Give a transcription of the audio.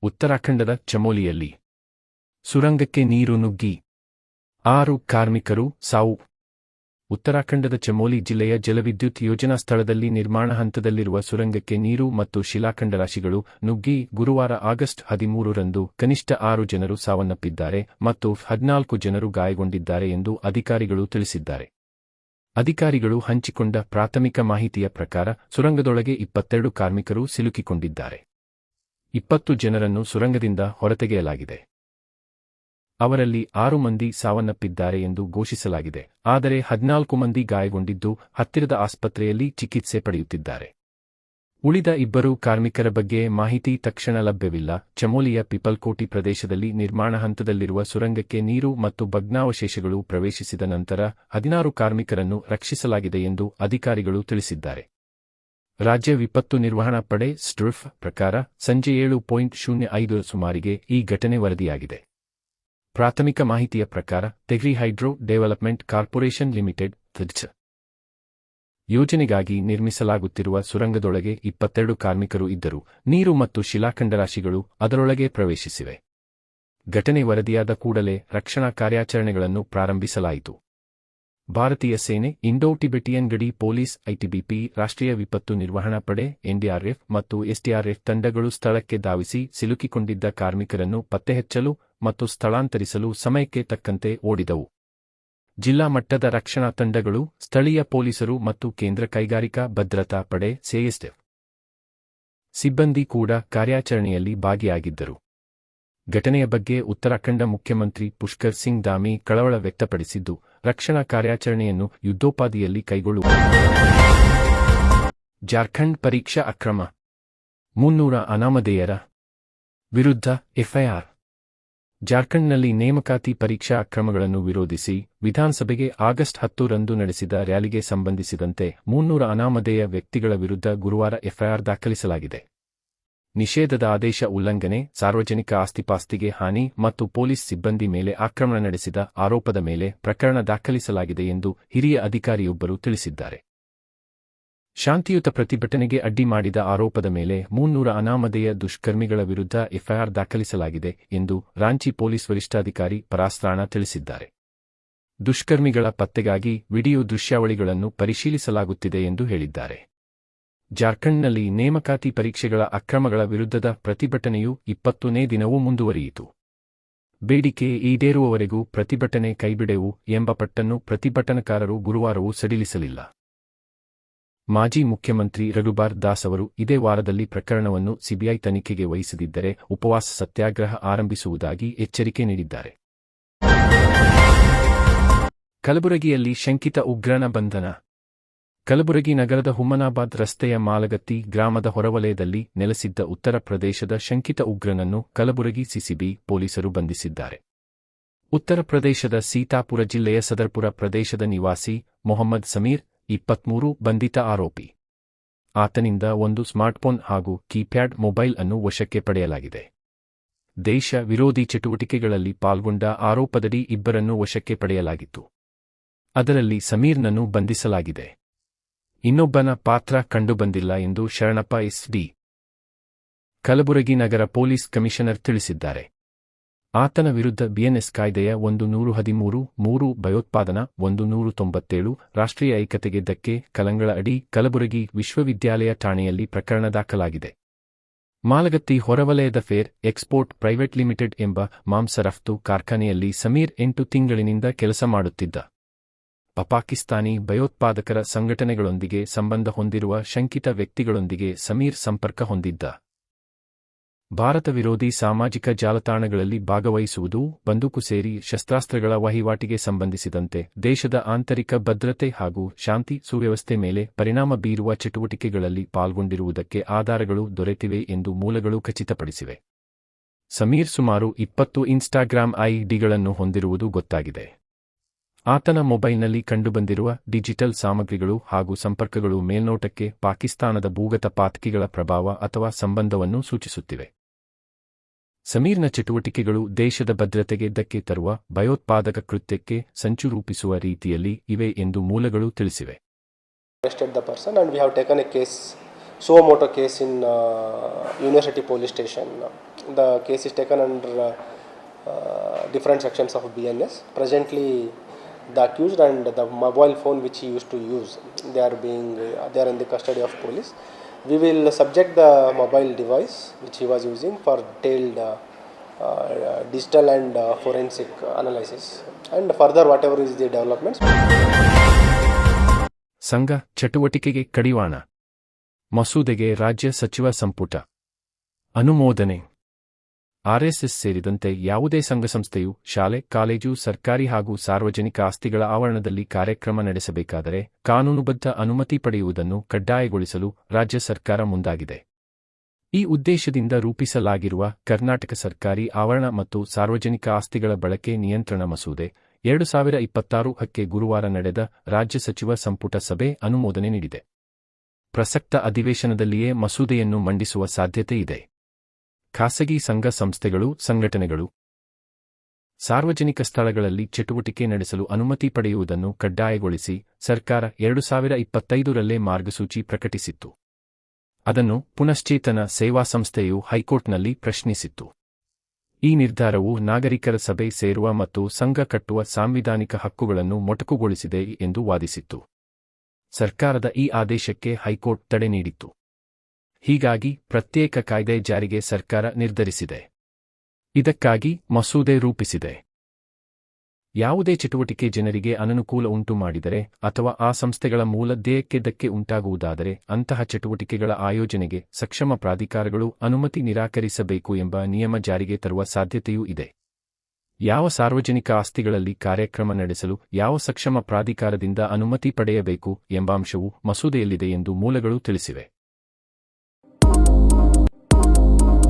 ಉತ್ತರಾಖಂಡದ ಚಮೋಲಿಯಲ್ಲಿ ಸುರಂಗಕ್ಕೆ ನೀರು ನುಗ್ಗಿ 6 ಕಾರ್ಮಿಕರು ಸಾವು. ಉತ್ತರಾಖಂಡದ ಚಮೋಲಿ ಜಿಲ್ಲೆಯ ಜಲವಿದ್ಯುತ್ ಯೋಜನಾ ಸ್ಥಳದಲ್ಲಿ ನಿರ್ಮಾಣ ಹಂತದಲ್ಲಿರುವ ಸುರಂಗಕ್ಕೆ ನೀರು ಮತ್ತು ಶಿಲಾಖಂಡರಾಶಿಗಳು ನುಗ್ಗಿ ಗುರುವಾರ ಆಗಸ್ಟ್ 13ರಂದು ಕನಿಷ್ಠ 6 ಜನರು ಸಾವನ್ನಪ್ಪಿದ್ದಾರೆ ಮತ್ತು 14 ಜನರು ಗಾಯಗೊಂಡಿದ್ದಾರೆ ಎಂದು ಅಧಿಕಾರಿಗಳು ತಿಳಿಸಿದ್ದಾರೆ. ಅಧಿಕಾರಿಗಳು ಹಂಚಿಕೊಂಡ ಪ್ರಾಥಮಿಕ ಮಾಹಿತಿಯ ಪ್ರಕಾರ ಸುರಂಗದೊಳಗೆ 22 ಕಾರ್ಮಿಕರು ಸಿಲುಕಿಕೊಂಡಿದ್ದಾರೆ. 20 ಜನರನ್ನು ಸುರಂಗದಿಂದ ಹೊರತೆಗೆಯಲಾಗಿದೆ. ಅವರಲ್ಲಿ 6 ಮಂದಿ ಸಾವನ್ನಪ್ಪಿದ್ದಾರೆ ಎಂದು ಘೋಷಿಸಲಾಗಿದೆ, ಆದರೆ 14 ಮಂದಿ ಗಾಯಗೊಂಡಿದ್ದು ಹತ್ತಿರದ ಆಸ್ಪತ್ರೆಯಲ್ಲಿ ಚಿಕಿತ್ಸೆ ಪಡೆಯುತ್ತಿದ್ದಾರೆ. ಉಳಿದ 2 ಕಾರ್ಮಿಕರ ಬಗ್ಗೆ ಮಾಹಿತಿ ತಕ್ಷಣ ಲಭ್ಯವಿಲ್ಲ. ಚಮೋಲಿಯ ಪಿಪಲ್ಕೋಟಿ ಪ್ರದೇಶದಲ್ಲಿ ನಿರ್ಮಾಣ ಹಂತದಲ್ಲಿರುವ ಸುರಂಗಕ್ಕೆ ನೀರು ಮತ್ತು ಭಗ್ನಾವಶೇಷಗಳು ಪ್ರವೇಶಿಸಿದ ನಂತರ 16 ಕಾರ್ಮಿಕರನ್ನು ರಕ್ಷಿಸಲಾಗಿದೆ ಎಂದು ಅಧಿಕಾರಿಗಳು ತಿಳಿಸಿದ್ದಾರೆ. ರಾಜ್ಯ ವಿಪತ್ತು ನಿರ್ವಹಣಾ ಪಡೆ ಸ್ಟ್ರಿಫ್ ಪ್ರಕಾರ ಸಂಜೆ 7:05 ಸುಮಾರಿಗೆ ಈ ಘಟನೆ ವರದಿಯಾಗಿದೆ. ಪ್ರಾಥಮಿಕ ಮಾಹಿತಿಯ ಪ್ರಕಾರ Tehri hydro development corporation limited (THDC) ಯೋಜನೆಗಾಗಿ ನಿರ್ಮಿಸಲಾಗುತ್ತಿರುವ ಸುರಂಗದೊಳಗೆ 22 ಕಾರ್ಮಿಕರು ಇದ್ದರು. ನೀರು ಮತ್ತು ಶಿಲಾಖಂಡರಾಶಿಗಳು ಅದರೊಳಗೆ ಪ್ರವೇಶಿಸಿವೆ. ಘಟನೆ ವರದಿಯಾದ ಕೂಡಲೇ ರಕ್ಷಣಾ ಕಾರ್ಯಾಚರಣೆಗಳನ್ನು ಪ್ರಾರಂಭಿಸಲಾಯಿತು. ಭಾರತೀಯ ಸೇನೆ, ಇಂಡೋ-ಟಿಬೆಟಿಯನ್ ಗಡಿ ಪೊಲೀಸ್ (ITBP), ರಾಷ್ಟ್ರೀಯ ವಿಪತ್ತು ನಿರ್ವಹಣಾ ಪಡೆ (NDRF) ಮತ್ತು SDRF ತಂಡಗಳು ಸ್ಥಳಕ್ಕೆ ಧಾವಿಸಿ ಸಿಲುಕಿಕೊಂಡಿದ್ದ ಕಾರ್ಮಿಕರನ್ನು ಪತ್ತೆಹಚ್ಚಲು ಮತ್ತು ಸ್ಥಳಾಂತರಿಸಲು ಸಮಯಕ್ಕೆ ತಕ್ಕಂತೆ ಓಡಿದವು. ಜಿಲ್ಲಾ ಮಟ್ಟದ ರಕ್ಷಣಾ ತಂಡಗಳು, ಸ್ಥಳೀಯ ಪೊಲೀಸರು ಮತ್ತು ಕೇಂದ್ರ ಕೈಗಾರಿಕಾ ಭದ್ರತಾ ಪಡೆ (CSTF) ಸಿಬ್ಬಂದಿ ಕೂಡ ಕಾರ್ಯಾಚರಣೆಯಲ್ಲಿ ಭಾಗಿಯಾಗಿದ್ದರು. ಘಟನೆಯ ಬಗ್ಗೆ ಉತ್ತರಾಖಂಡ ಮುಖ್ಯಮಂತ್ರಿ ಪುಷ್ಕರ್ ಸಿಂಗ್ ಧಾಮಿ ಕಳವಳ ವ್ಯಕ್ತಪಡಿಸಿದ್ದು, ರಕ್ಷಣಾ ಕಾರ್ಯಾಚರಣೆಯನ್ನು ಯುದ್ಧೋಪಾದಿಯಲ್ಲಿ ಕೈಗೊಳ್ಳುವ ಜಾರ್ಖಂಡ್ ಪರೀಕ್ಷಾ ಅಕ್ರಮ 300 ಅನಾಮಧೇಯರ ವಿರುದ್ಧ FIR. ಜಾರ್ಖಂಡ್ನಲ್ಲಿ ನೇಮಕಾತಿ ಪರೀಕ್ಷಾ ಅಕ್ರಮಗಳನ್ನು ವಿರೋಧಿಸಿ ವಿಧಾನಸಭೆಗೆ ಆಗಸ್ಟ್ 10ರಂದು ನಡೆಸಿದ ರ್ಯಾಲಿಗೆ ಸಂಬಂಧಿಸಿದಂತೆ 300 ಅನಾಮಧೇಯ ವ್ಯಕ್ತಿಗಳ ವಿರುದ್ಧ ಗುರುವಾರ FIR ದಾಖಲಿಸಲಾಗಿದೆ. ನಿಷೇಧದ ಆದೇಶ ಉಲ್ಲಂಘನೆ, ಸಾರ್ವಜನಿಕ ಆಸ್ತಿಪಾಸ್ತಿಗೆ ಹಾನಿ ಮತ್ತು ಪೊಲೀಸ್ ಸಿಬ್ಬಂದಿ ಮೇಲೆ ಆಕ್ರಮಣ ನಡೆಸಿದ ಆರೋಪದ ಮೇಲೆ ಪ್ರಕರಣ ದಾಖಲಿಸಲಾಗಿದೆ ಎಂದು ಹಿರಿಯ ಅಧಿಕಾರಿಯೊಬ್ಬರು ತಿಳಿಸಿದ್ದಾರೆ. ಶಾಂತಿಯುತ ಪ್ರತಿಭಟನೆಗೆ ಅಡ್ಡಿ ಮಾಡಿದ ಆರೋಪದ ಮೇಲೆ 300 ಅನಾಮಧೇಯ ದುಷ್ಕರ್ಮಿಗಳ ವಿರುದ್ಧ FIR ದಾಖಲಿಸಲಾಗಿದೆ ಎಂದು ರಾಂಚಿ ಪೊಲೀಸ್ ವರಿಷ್ಠಾಧಿಕಾರಿ ಪರಾಸ್ ರಾಣಾ ತಿಳಿಸಿದ್ದಾರೆ. ದುಷ್ಕರ್ಮಿಗಳ ಪತ್ತೆಗಾಗಿ ವಿಡಿಯೋ ದೃಶ್ಯಾವಳಿಗಳನ್ನು ಪರಿಶೀಲಿಸಲಾಗುತ್ತಿದೆ ಎಂದು ಹೇಳಿದ್ದಾರೆ. ಜಾರ್ಖಂಡ್ನಲ್ಲಿ ನೇಮಕಾತಿ ಪರೀಕ್ಷೆಗಳ ಅಕ್ರಮಗಳ ವಿರುದ್ಧದ ಪ್ರತಿಭಟನೆಯು 20ನೇ ದಿನವೂ ಮುಂದುವರಿಯಿತು. ಬೇಡಿಕೆ ಈಡೇರುವವರೆಗೂ ಪ್ರತಿಭಟನೆ ಕೈಬಿಡೆವು ಎಂಬ ಪಟ್ಟನ್ನು ಪ್ರತಿಭಟನಾಕಾರರು ಗುರುವಾರವೂ ಸಡಿಲಿಸಲಿಲ್ಲ. ಮಾಜಿ ಮುಖ್ಯಮಂತ್ರಿ ರಘುಬಾರ್ ದಾಸ್ ಅವರು ಇದೇ ವಾರದಲ್ಲಿ ಪ್ರಕರಣವನ್ನು CBI ತನಿಖೆಗೆ ವಹಿಸದಿದ್ದರೆ ಉಪವಾಸ ಸತ್ಯಾಗ್ರಹ ಆರಂಭಿಸುವುದಾಗಿ ಎಚ್ಚರಿಕೆ ನೀಡಿದ್ದಾರೆ. ಕಲಬುರಗಿಯಲ್ಲಿ ಶಂಕಿತ ಉಗ್ರನ ಬಂಧನ. ಕಲಬುರಗಿ ನಗರದ ಹುಮನಾಬಾದ್ ರಸ್ತೆಯ ಮಾಲಗತ್ತಿ ಗ್ರಾಮದ ಹೊರವಲಯದಲ್ಲಿ ನೆಲೆಸಿದ್ದ ಉತ್ತರ ಪ್ರದೇಶದ ಶಂಕಿತ ಉಗ್ರನನ್ನು ಕಲಬುರಗಿ CCB ಪೊಲೀಸರು ಬಂಧಿಸಿದ್ದಾರೆ. ಉತ್ತರ ಪ್ರದೇಶದ ಸೀತಾಪುರ ಜಿಲ್ಲೆಯ ಸದರ್ಪುರ ಪ್ರದೇಶದ ನಿವಾಸಿ ಮೊಹಮ್ಮದ್ ಸಮೀರ್ 23 ಬಂಧಿತ ಆರೋಪಿ. ಆತನಿಂದ ಒಂದು ಸ್ಮಾರ್ಟ್ಫೋನ್ ಹಾಗೂ ಕೀಪ್ಯಾಡ್ ಮೊಬೈಲ್ ಅನ್ನು ವಶಕ್ಕೆ ಪಡೆಯಲಾಗಿದೆ. ದೇಶ ವಿರೋಧಿ ಚಟುವಟಿಕೆಗಳಲ್ಲಿ ಪಾಲ್ಗೊಂಡ ಆರೋಪದಡಿ ಇಬ್ಬರನ್ನು ವಶಕ್ಕೆ ಪಡೆಯಲಾಗಿತ್ತು. ಅದರಲ್ಲಿ ಸಮೀರ್ನನ್ನು ಬಂಧಿಸಲಾಗಿದೆ. ಇನ್ನೊಬ್ಬನ ಪಾತ್ರ ಕಂಡುಬಂದಿಲ್ಲ ಎಂದು ಶರಣಪ್ಪ SD ಕಲಬುರಗಿ ನಗರ ಪೊಲೀಸ್ ಕಮಿಷನರ್ ತಿಳಿಸಿದ್ದಾರೆ. ಆತನ ವಿರುದ್ಧ BNS ಕಾಯ್ದೆಯ 113(3) ಭಯೋತ್ಪಾದನಾ, 197 ರಾಷ್ಟ್ರೀಯ ಐಕ್ಯತೆಗೆ ಧಕ್ಕೆ ಕಲಂಗಳ ಅಡಿ ಕಲಬುರಗಿ ವಿಶ್ವವಿದ್ಯಾಲಯ ಠಾಣೆಯಲ್ಲಿ ಪ್ರಕರಣ ದಾಖಲಾಗಿದೆ. ಮಾಲಗತ್ತಿ ಹೊರವಲಯದ ಫೇರ್ ಎಕ್ಸ್ಪೋರ್ಟ್ ಪ್ರೈವೇಟ್ ಲಿಮಿಟೆಡ್ ಎಂಬ ಮಾಂಸ ರಫ್ತು ಕಾರ್ಖಾನೆಯಲ್ಲಿ ಸಮೀರ್ 8 ತಿಂಗಳಿನಿಂದ ಕೆಲಸ ಮಾಡುತ್ತಿದ್ದ. ಪಾಕಿಸ್ತಾನಿ ಭಯೋತ್ಪಾದಕರ ಸಂಘಟನೆಗಳೊಂದಿಗೆ ಸಂಬಂಧ ಹೊಂದಿರುವ ಶಂಕಿತ ವ್ಯಕ್ತಿಗಳೊಂದಿಗೆ ಸಮೀರ್ ಸಂಪರ್ಕ ಹೊಂದಿದ್ದ. ಭಾರತ ವಿರೋಧಿ ಸಾಮಾಜಿಕ ಜಾಲತಾಣಗಳಲ್ಲಿ ಭಾಗವಹಿಸುವುದು, ಬಂದೂಕು ಸೇರಿ ಶಸ್ತ್ರಾಸ್ತ್ರಗಳ ವಹಿವಾಟಿಗೆ ಸಂಬಂಧಿಸಿದಂತೆ ದೇಶದ ಆಂತರಿಕ ಭದ್ರತೆ ಹಾಗೂ ಶಾಂತಿ ಸುವ್ಯವಸ್ಥೆ ಮೇಲೆ ಪರಿಣಾಮ ಬೀರುವ ಚಟುವಟಿಕೆಗಳಲ್ಲಿ ಪಾಲ್ಗೊಂಡಿರುವುದಕ್ಕೆ ಆಧಾರಗಳು ದೊರೆತಿವೆ ಎಂದು ಮೂಲಗಳು ಖಚಿತಪಡಿಸಿವೆ. ಸಮೀರ್ ಸುಮಾರು 20 ಇನ್ಸ್ಟಾಗ್ರಾಂ ಐಡಿಗಳನ್ನು ಹೊಂದಿರುವುದು ಗೊತ್ತಾಗಿದೆ. ಆತನ ಮೊಬೈಲ್ನಲ್ಲಿ ಕಂಡುಬಂದಿರುವ ಡಿಜಿಟಲ್ ಸಾಮಗ್ರಿಗಳು ಹಾಗೂ ಸಂಪರ್ಕಗಳು ಮೇಲ್ನೋಟಕ್ಕೆ ಪಾಕಿಸ್ತಾನದ ಭೂಗತ ಪಾತಕಿಗಳ ಪ್ರಭಾವ ಅಥವಾ ಸಂಬಂಧವನ್ನು ಸೂಚಿಸುತ್ತಿವೆ. ಸಮೀರ್ನ ಚಟುವಟಿಕೆಗಳು ದೇಶದ ಭದ್ರತೆಗೆ ಧಕ್ಕೆ ತರುವ ಭಯೋತ್ಪಾದಕ ಕೃತ್ಯಕ್ಕೆ ಸಂಚು ರೂಪಿಸುವ ರೀತಿಯಲ್ಲಿ ಇವೆ ಎಂದು ಮೂಲಗಳು ತಿಳಿಸಿವೆ. Arrested the person and we have taken a case suo moto case in University Police Station. The case is taken under different sections of BNS. Presently, the accused and the mobile phone which he used to use, they are in the custody of police. We will subject the mobile device which he was using for detailed digital and forensic analysis, and further whatever is the developments. ಸಂಘ ಚಟುವಟಿಕೆಗೆ ಕಡಿವಾಣ. ಮಸೂದೆಗೆ ರಾಜ್ಯ ಸಚಿವ ಸಂಪುಟ ಅನುಮೋದನೆ. RSS ಸೇರಿದಂತೆ ಯಾವುದೇ ಸಂಘಸಂಸ್ಥೆಯು ಶಾಲೆ, ಕಾಲೇಜು, ಸರ್ಕಾರಿ ಹಾಗೂ ಸಾರ್ವಜನಿಕ ಆಸ್ತಿಗಳ ಆವರಣದಲ್ಲಿ ಕಾರ್ಯಕ್ರಮ ನಡೆಸಬೇಕಾದರೆ ಕಾನೂನುಬದ್ಧ ಅನುಮತಿ ಪಡೆಯುವುದನ್ನು ಕಡ್ಡಾಯಗೊಳಿಸಲು ರಾಜ್ಯ ಸರ್ಕಾರ ಮುಂದಾಗಿದೆ. ಈ ಉದ್ದೇಶದಿಂದ ರೂಪಿಸಲಾಗಿರುವ ಕರ್ನಾಟಕ ಸರ್ಕಾರಿ ಆವರಣ ಮತ್ತು ಸಾರ್ವಜನಿಕ ಆಸ್ತಿಗಳ ಬಳಕೆ ನಿಯಂತ್ರಣ ಮಸೂದೆ 2026ಕ್ಕೆ ಗುರುವಾರ ನಡೆದ ರಾಜ್ಯ ಸಚಿವ ಸಂಪುಟ ಸಭೆ ಅನುಮೋದನೆ ನೀಡಿದೆ. ಪ್ರಸಕ್ತ ಅಧಿವೇಶನದಲ್ಲಿಯೇ ಮಸೂದೆಯನ್ನು ಮಂಡಿಸುವ ಸಾಧ್ಯತೆ ಇದೆ. ಖಾಸಗಿ ಸಂಘ ಸಂಸ್ಥೆಗಳು, ಸಂಘಟನೆಗಳು ಸಾರ್ವಜನಿಕ ಸ್ಥಳಗಳಲ್ಲಿ ಚಟುವಟಿಕೆ ನಡೆಸಲು ಅನುಮತಿ ಪಡೆಯುವುದನ್ನು ಕಡ್ಡಾಯಗೊಳಿಸಿ ಸರ್ಕಾರ 2025ರಲ್ಲೇ ಮಾರ್ಗಸೂಚಿ ಪ್ರಕಟಿಸಿತ್ತು. ಅದನ್ನು ಪುನಶ್ಚೇತನ ಸೇವಾ ಸಂಸ್ಥೆಯು ಹೈಕೋರ್ಟ್ನಲ್ಲಿ ಪ್ರಶ್ನಿಸಿತ್ತು. ಈ ನಿರ್ಧಾರವು ನಾಗರಿಕರ ಸಭೆ ಸೇರುವ ಮತ್ತು ಸಂಘ ಕಟ್ಟುವ ಸಾಂವಿಧಾನಿಕ ಹಕ್ಕುಗಳನ್ನು ಮೊಟಕುಗೊಳಿಸಿದೆ ಎಂದು ವಾದಿಸಿತ್ತು. ಸರ್ಕಾರದ ಈ ಆದೇಶಕ್ಕೆ ಹೈಕೋರ್ಟ್ ತಡೆ ನೀಡಿತ್ತು. ಹೀಗಾಗಿ ಪ್ರತ್ಯೇಕ ಕಾಯ್ದೆ ಜಾರಿಗೆ ಸರ್ಕಾರ ನಿರ್ಧರಿಸಿದೆ. ಇದಕ್ಕಾಗಿ ಮಸೂದೆ ರೂಪಿಸಿದೆ. ಯಾವುದೇ ಚಟುವಟಿಕೆ ಜನರಿಗೆ ಅನನುಕೂಲ ಉಂಟು ಮಾಡಿದರೆ ಅಥವಾ ಆ ಸಂಸ್ಥೆಗಳ ಮೂಲ ಧ್ಯೇಯಕ್ಕೆ ಧಕ್ಕೆ ಉಂಟಾಗುವುದಾದರೆ ಅಂತಹ ಚಟುವಟಿಕೆಗಳ ಆಯೋಜನೆಗೆ ಸಕ್ಷಮ ಪ್ರಾಧಿಕಾರಗಳು ಅನುಮತಿ ನಿರಾಕರಿಸಬೇಕು ಎಂಬ ನಿಯಮ ಜಾರಿಗೆ ತರುವ ಸಾಧ್ಯತೆಯೂ ಇದೆ. ಯಾವ ಸಾರ್ವಜನಿಕ ಆಸ್ತಿಗಳಲ್ಲಿ ಕಾರ್ಯಕ್ರಮ ನಡೆಸಲು ಯಾವ ಸಕ್ಷಮ ಪ್ರಾಧಿಕಾರದಿಂದ ಅನುಮತಿ ಪಡೆಯಬೇಕು ಎಂಬ ಅಂಶವು ಮಸೂದೆಯಲ್ಲಿದೆ ಎಂದು ಮೂಲಗಳು ತಿಳಿಸಿವೆ.